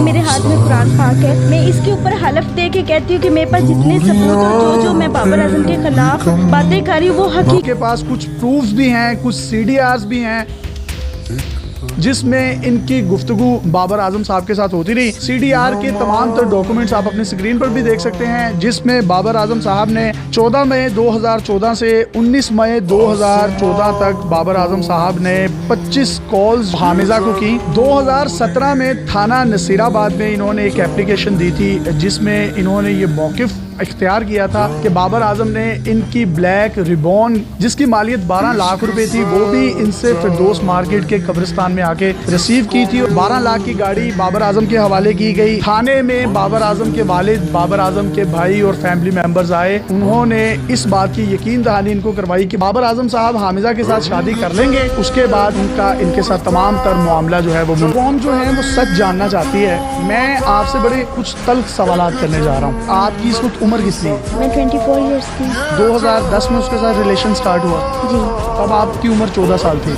میرے ہاتھ میں قرآن پاک ہے. میں اس کے اوپر حلف دے کے کہتی ہوں کہ میرے پاس جتنے ثبوت اور جو میں بابر اعظم کے خلاف باتیں کر رہی ہوں وہ حقیقت. کے پاس کچھ پروفز بھی ہیں, کچھ CDRs بھی ہیں جس میں ان کی گفتگو بابر اعظم صاحب کے ساتھ ہوتی رہی. CDR کے تمام تر ڈاکومنٹس آپ اپنے اسکرین پر بھی دیکھ سکتے ہیں, جس میں بابر اعظم صاحب نے 14 مئی 2014 سے 19 مئی 2014 تک بابر اعظم صاحب نے 25 کالز حامزہ کو کی. 2017 میں تھانہ نصیر آباد میں انہوں نے ایک اپلیکیشن دی تھی جس میں انہوں نے یہ موقف اختیار کیا تھا کہ بابر اعظم نے ان کی بلیک ریبون جس کی مالیت 12 لاکھ روپے تھی وہ بھی ان سے فردوس مارکیٹ کے قبرستان میں آ کے ریسیو کی تھی, اور 12 لاکھ کی گاڑی بابر اعظم کے حوالے کی گئی. تھانے میں بابر اعظم کے والد, بابر اعظم کے بھائی اور فیملی ممبرز آئے. انہوں نے اس بات کی یقین دہانی ان کو کروائی کہ بابر اعظم صاحب حامزہ کے ساتھ شادی کر لیں گے. اس کے بعد ان کے ساتھ تمام تر معاملہ جو ہے وہ قوم جو ہے وہ سچ جاننا چاہتی ہے. میں آپ سے بڑے کچھ تلخ سوالات کرنے جا رہا ہوں. آپ کی اس وقت عمر کتنی ہے؟ میں 24 ایئرس کی. 2010 میں اس کے ساتھ ریلیشن سٹارٹ ہوا. جی. تب آپ کی عمر 14 سال تھی.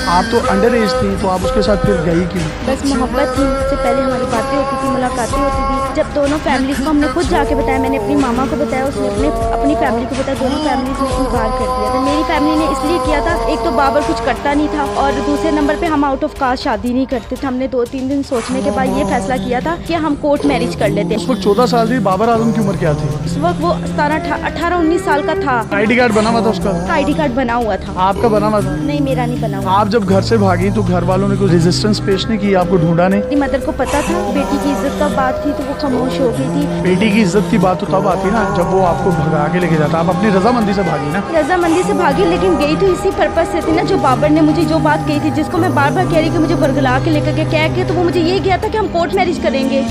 آپ تو انڈر ایج تھی, تو آپ اس کے ساتھ پھر گئی کیوں؟ بس محبت تھی. اس سے پہلے ہماری باتیں ہوتی تھی, ملاقاتیں ہوتی تھی. جب دونوں فیملیز کو ہم نے خود جا کے بتایا, میں نے اپنی ماما کو بتایا, اس نے اپنی فیملی کو بتایا, دونوں فیملیز نے انکار کر دیا تھا. میری فیملی نے اس لیے کیا تھا, ایک تو بابر کچھ کرتا نہیں تھا اور دوسرے نمبر پہ ہم آؤٹ آف کاسٹ شادی نہیں کرتے تھے. ہم نے 2-3 دن سوچنے کے بعد یہ فیصلہ کیا تھا کہ ہم کورٹ میرج کر لیتے. اس وقت 14 سال تھی. بابر اعظم کی عمر کیا تھی اس وقت؟ وہ 18-19 سال کا تھا. ID کارڈ بنا ہوا تھا اس کا؟ ID کارڈ بنا ہوا تھا. آپ کا بنا ہوا تھا؟ نہیں, میرا نہیں بنا ہوا. آپ جب گھر سے بھاگی تو گھر والوں نے کوئی ریزسٹنس پیش نہیں کی, آپ کو ڈھونڈا نہیں؟ میری مدر کو پتا تھا بیٹی کی عزت کا بات تھی تو وہ خاموش ہو گئی تھی. بیٹی کی عزت کی بات تو تب آتی نا جب وہ آپ کو بھگا کے لے کے جاتا. آپ اپنی رضامندی سے بھاگی نا؟ رضامندی سے بھاگی, لیکن گئی تو اسی پرپس سے تھی نا جو بابر نے مجھے جو بات کہی تھی, جس کو میں بار بار کہہ رہی کہ مجھے برگلا کے لے کر کے کہہ کے, تو وہ مجھے یہ کیا تھا کہ ہم کورٹ میرج کریں گے.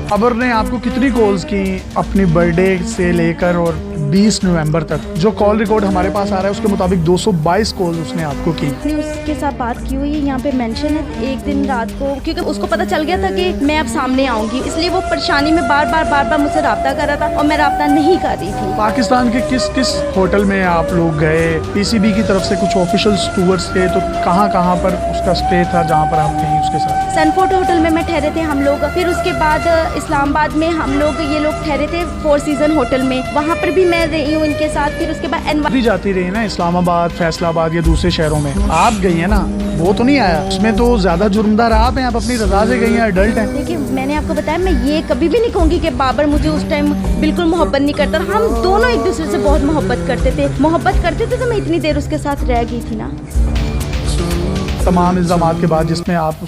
بابر نے آپ کو کتنی کالز کی اپنی برتھ ڈے سے لے کر اور 20 نومبر تک؟ جو کال ریکارڈ ہمارے پاس آ رہا ہے اس کے مطابق 222 کالز اس نے آپ کو کی. اس کے ساتھ بات کی ہوئی یہاں پہ مینشن ہے. ایک دن رات کو, کیونکہ اس کو پتا چل گیا تھا کہ میں اب سامنے آؤں گی, اس لیے وہ پریشانی میں بار بار مجھ سے رابطہ کر رہا تھا اور میں رابطہ نہیں کر رہی تھی. پاکستان کے کس ہوٹل میں آپ لوگ گئے؟ PCB کی طرف سے کچھ آفیشل ٹورز تھے, تو کہاں پر اس کا اسٹے تھا جہاں پر آپ گئی اس کے ساتھ؟ سنفورٹ ہوٹل میں ٹھہرے تھے ہم لوگ. پھر اس کے بعد اسلام آباد میں یہ لوگ ٹھہرے تھے 4 سیزن ہوٹل میں, وہاں پر بھی میں رہی ہوں ان کے ساتھ. پھر اس کے بعد جاتی رہی نا اسلام آباد, فیصلہ آباد یا دوسرے شہروں میں آپ گئی ہیں نا, وہ تو نہیں آیا اس میں تو زیادہ جرمدار آپ ہیں, آپ اپنی رضا سے گئی ہیں, ایڈلٹ ہیں. دیکھیے میں نے آپ کو بتایا, میں یہ کبھی بھی نہیں کہوں گی کہ بابر مجھے اس ٹائم بالکل محبت نہیں کرتا. ہم دونوں ایک دوسرے سے بہت محبت کرتے تھے تو میں اتنی دیر اس کے ساتھ رہ گئی تھی نا. تمام الزامات کے بعد جس میں آپ